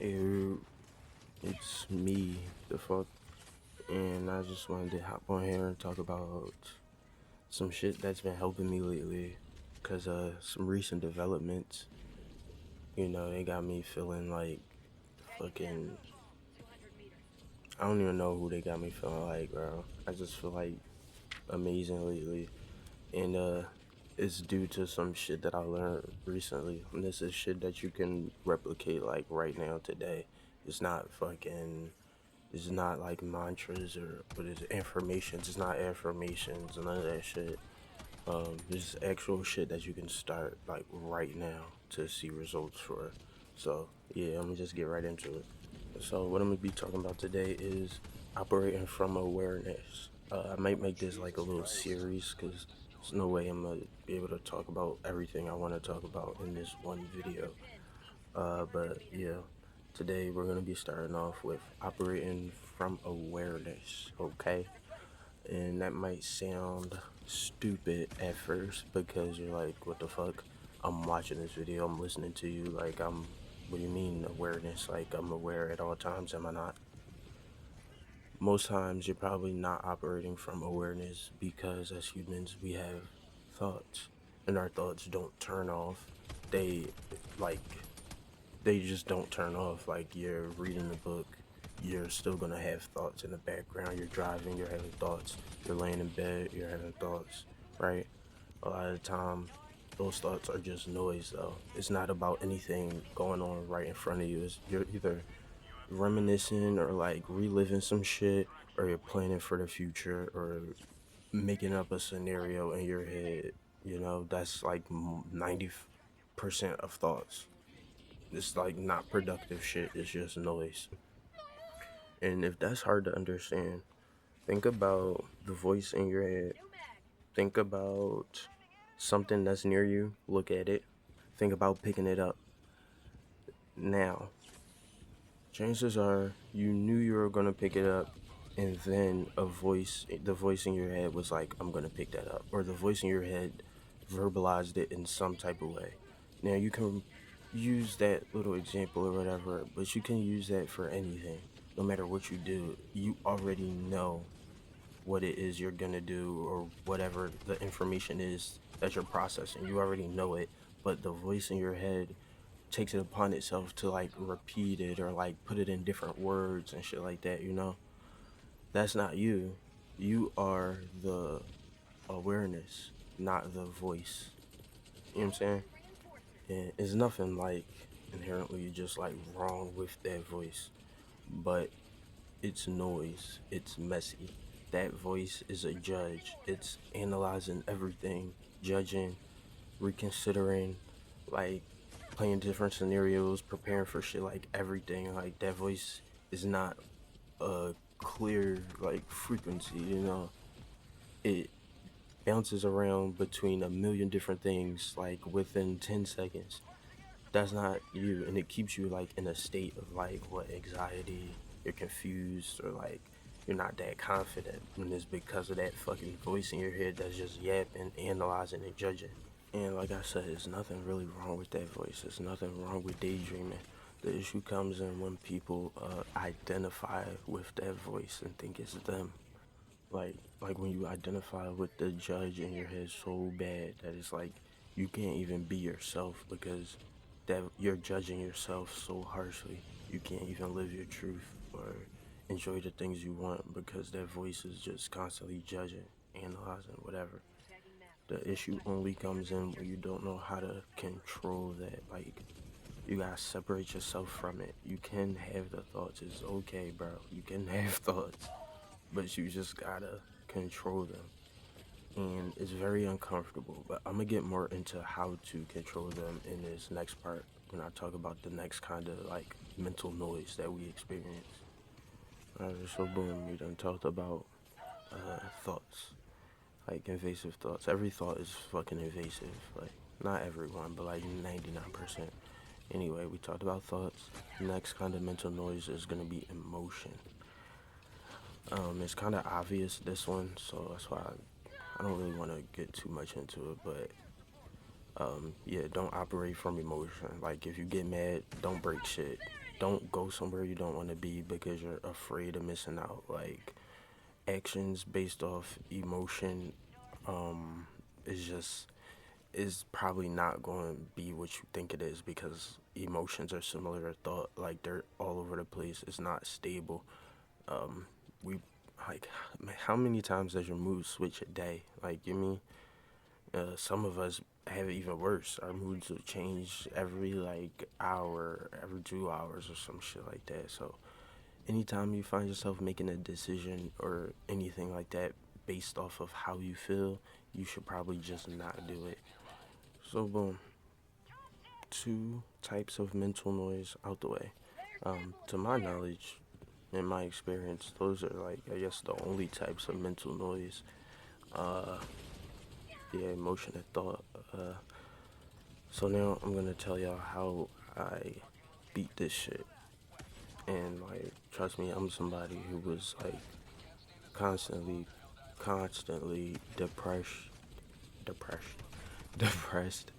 Hey, it's me, the fuck, and I just wanted to hop on here and talk about some shit that's been helping me lately. Cause some recent developments, they got me feeling like fucking. I don't even know who they got me feeling like, bro. I just feel like amazing lately, and it's due to some shit that I learned recently. And this is shit that you can replicate like right now today. It's not fucking It's not like mantras or but it's affirmations. It's not affirmations and none of that shit. It's actual shit that you can start like right now to see results for. So yeah, I'm gonna just get right into it. So what I'm gonna be talking about today is operating from awareness. I might make this like a little series because there's no way I'm gonna be able to talk about everything I want to talk about in this one video. But yeah, today we're gonna be starting off with operating from awareness, okay? And that might sound stupid at first because you're like, what the fuck? I'm watching this video, I'm listening to you, what do you mean awareness? Like, I'm aware at all times, am I not? Most times you're probably not operating from awareness because as humans we have thoughts and our thoughts don't turn off. They like they just don't turn off. Like you're reading a book, you're still gonna have thoughts in the background. You're driving, you're having thoughts. You're laying in bed, you're having thoughts, right? A lot of the time, those thoughts are just noise, though. It's not about anything going on right in front of you. You're either reminiscing or like reliving some shit, or you're planning for the future, or making up a scenario in your head. That's like 90% of thoughts. It's like not productive shit, it's just noise. And if that's hard to understand, think about the voice in your head. Think about something that's near you, look at it. Think about picking it up. Now, chances are you knew you were gonna pick it up, and then the voice in your head was like, I'm gonna pick that up. Or the voice in your head verbalized it in some type of way. Now, you can use that little example or whatever, but you can use that for anything. No matter what you do, you already know what it is you're gonna do or whatever the information is that you're processing. You already know it, but the voice in your head takes it upon itself to like repeat it or like put it in different words and shit like that. That's not you. You are the awareness, not the voice. You know what I'm saying? And it's nothing like inherently just like wrong with that voice, but it's noise, it's messy. That voice is a judge. It's analyzing everything, judging, reconsidering, like playing different scenarios, preparing for shit, like everything. Like that voice is not a clear like frequency. It bounces around between a million different things like within 10 seconds. That's not you, and it keeps you like in a state of like what anxiety, you're confused, or like you're not that confident, and it's because of that fucking voice in your head that's just yapping, analyzing, and judging. And like I said, there's nothing really wrong with that voice. There's nothing wrong with daydreaming. The issue comes in when people identify with that voice and think it's them. Like when you identify with the judge in your head so bad that it's like you can't even be yourself because that you're judging yourself so harshly. You can't even live your truth or enjoy the things you want because that voice is just constantly judging, analyzing, whatever. The issue only comes in when you don't know how to control that. Like, you gotta separate yourself from it. You can have the thoughts. It's okay, bro. You can have thoughts, but you just gotta control them. And it's very uncomfortable, but I'm gonna get more into how to control them in this next part when I talk about the next kind of like mental noise that we experience. So boom, we done talked about thoughts, like invasive thoughts. Every thought is fucking invasive. Like, not everyone, but like 99%. Anyway, we talked about thoughts. Next kind of mental noise is gonna be emotion. It's kind of obvious, this one, so that's why I don't really want to get too much into it. But yeah, don't operate from emotion. Like, if you get mad, don't break shit. don't go somewhere you don't want to be because you're afraid of missing out. Like, actions based off emotion, um, is just is probably not going to be what you think it is because emotions are similar to thought. Like, they're all over the place. It's not stable. Um, we like how many times does your mood switch a day? Like, you mean some of us have it even worse. Our moods will change every like hour, every 2 hours, or some shit like that. So anytime you find yourself making a decision or anything like that based off of how you feel, you should probably just not do it. So boom, two types of mental noise out the way. To my knowledge, in my experience, those are like I guess the only types of mental noise. Uh, yeah, emotion and thought. Uh, so now I'm gonna tell y'all how I beat this shit. And like, trust me, I'm somebody who was like constantly, constantly depressed, depressed,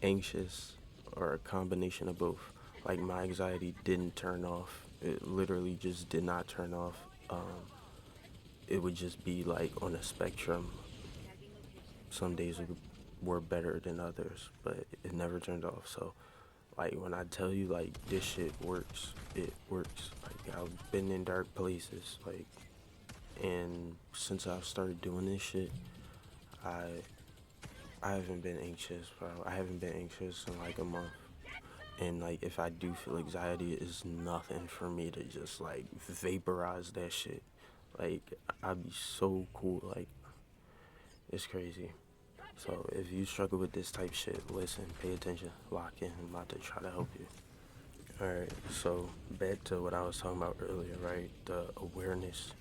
anxious, or a combination of both. Like, my anxiety didn't turn off. It literally just did not turn off. Um, it would just be like on a spectrum. Some days were better than others, but it never turned off. So, like, when I tell you, like, this shit works, it works. Like, I've been in dark places, like, and since I've started doing this shit, I I haven't been anxious, bro. I haven't been anxious in like a month. And like, if I do feel anxiety, it's nothing for me to just like vaporize that shit. Like, I'd be so cool. Like, it's crazy. So if you struggle with this type shit, listen, pay attention, lock in. I'm about to try to help you. All right. So back to what I was talking about earlier, right? The awareness.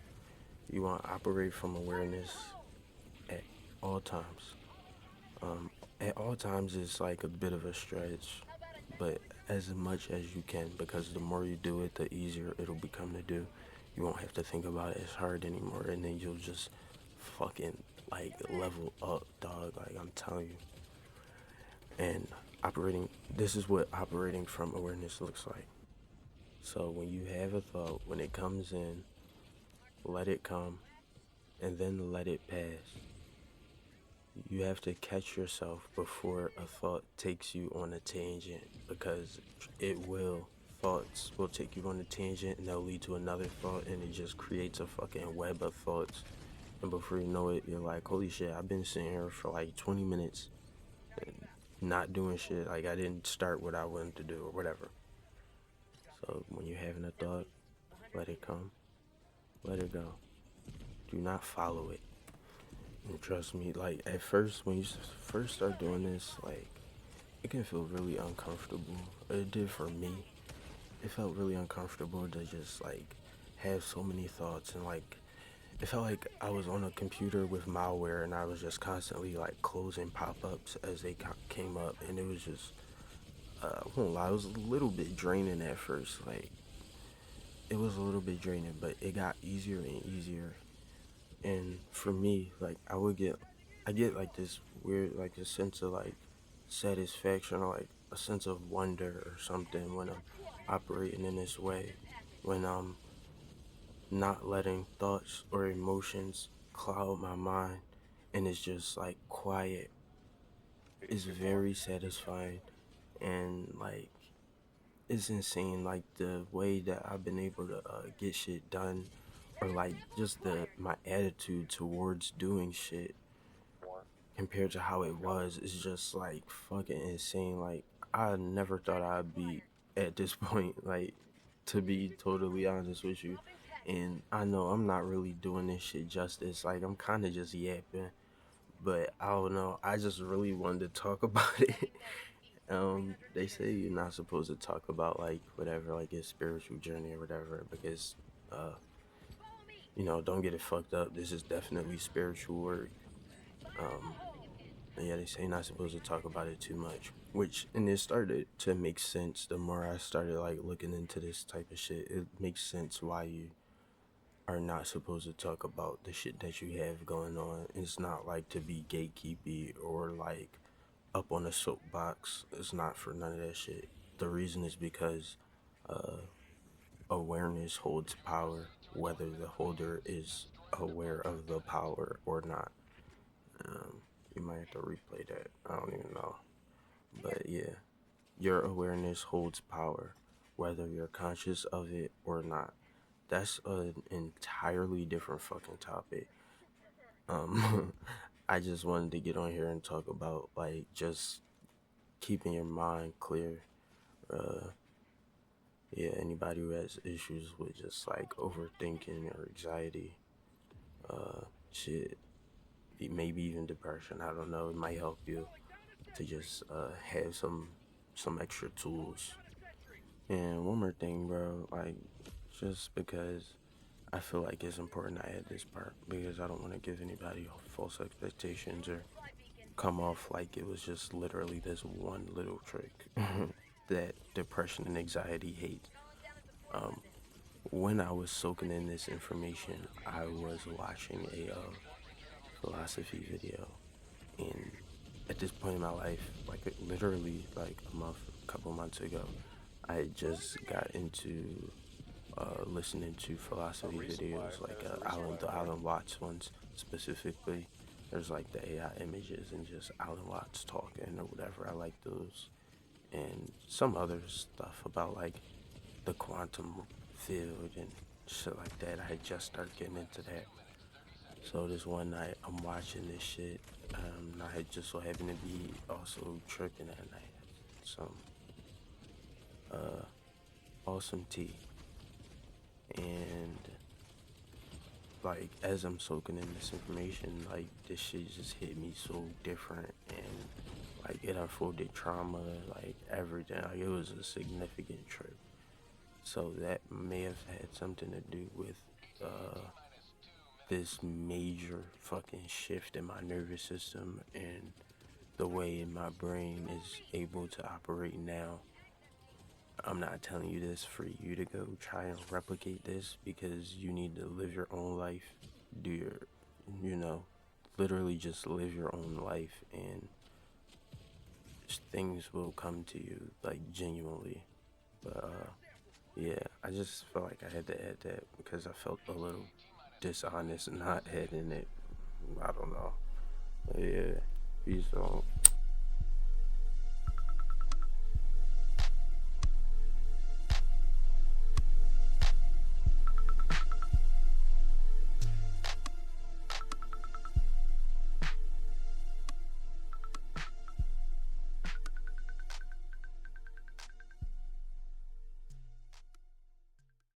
You want to operate from awareness at all times. Um, at all times is like a bit of a stretch, but as much as you can, because the more you do it, the easier it'll become to do. You won't have to think about it as hard anymore, and then you'll just fucking like level up, dog. Like, I'm telling you. And this is what operating from awareness looks like. So when you have a thought, when it comes in, let it come, and then let it pass. You have to catch yourself before a thought takes you on a tangent, because it will. Thoughts will take you on a tangent and they'll lead to another thought, and it just creates a fucking web of thoughts. And before you know it, you're like, holy shit, I've been sitting here for like 20 minutes not doing shit. Like, I didn't start what I wanted to do or whatever. So when you're having a thought, let it come, let it go. Do not follow it. And trust me, like, at first, when you first start doing this, like, it can feel really uncomfortable. It did for me. It felt really uncomfortable to just, like, have so many thoughts, and, like, it felt like I was on a computer with malware, and I was just constantly, like, closing pop-ups as they came up, and it was just, I won't lie, it was a little bit draining at first. Like, it was a little bit draining, but it got easier and easier. And for me, like, I get like this weird, like, a sense of like satisfaction, or like a sense of wonder or something when I'm operating in this way, when I'm not letting thoughts or emotions cloud my mind, and it's just like quiet. It's very satisfying, and like, it's insane, like the way that I've been able to get shit done, or like just the my attitude towards doing shit compared to how it was is just like fucking insane. Like, I never thought I'd be at this point, like, to be totally honest with you. And I know I'm not really doing this shit justice. Like, I'm kind of just yapping, but I don't know. I just really wanted to talk about it. They say you're not supposed to talk about like whatever, like your spiritual journey or whatever, because uh, don't get it fucked up. This is definitely spiritual work. Um, yeah, they say not supposed to talk about it too much. And it started to make sense the more I started like looking into this type of shit. It makes sense why you are not supposed to talk about the shit that you have going on. It's not like to be gatekeepy or like up on a soapbox. It's not for none of that shit. The reason is because Awareness holds power, whether the holder is aware of the power or not. Um, you might have to replay that. I don't even know. But yeah, your awareness holds power, whether you're conscious of it or not. That's an entirely different fucking topic. I just wanted to get on here and talk about like just keeping your mind clear. Uh, yeah, anybody who has issues with just like overthinking or anxiety, shit, maybe even depression. I don't know. It might help you to just have some extra tools. And one more thing, bro, like just because I feel like it's important I add this part because I don't want to give anybody false expectations or come off like it was just literally this one little trick that depression and anxiety hate. Um, when I was soaking in this information, I was watching a philosophy video, and at this point in my life, like literally like a couple months ago, I had just got into listening to philosophy videos, like the Alan Watts ones specifically. There's like the AI images and just Alan Watts talking or whatever. I like those, and some other stuff about like the quantum field and shit like that. I had just started getting into that. So this one night I'm watching this shit. I had just so happened to be also tripping that night. Some uh, awesome tea, and like as I'm soaking in this information, like this shit just hit me so different, and like it unfolded trauma, like everything. Like it was a significant trip. So that may have had something to do with uh, this major fucking shift in my nervous system and the way my brain is able to operate now. I'm not telling you this for you to go try and replicate this because you need to live your own life. Do your, you know, literally just live your own life and things will come to you, like genuinely. But, yeah, I just felt like I had to add that because I felt a little dishonest not adding it. I don't know. But yeah, peace on.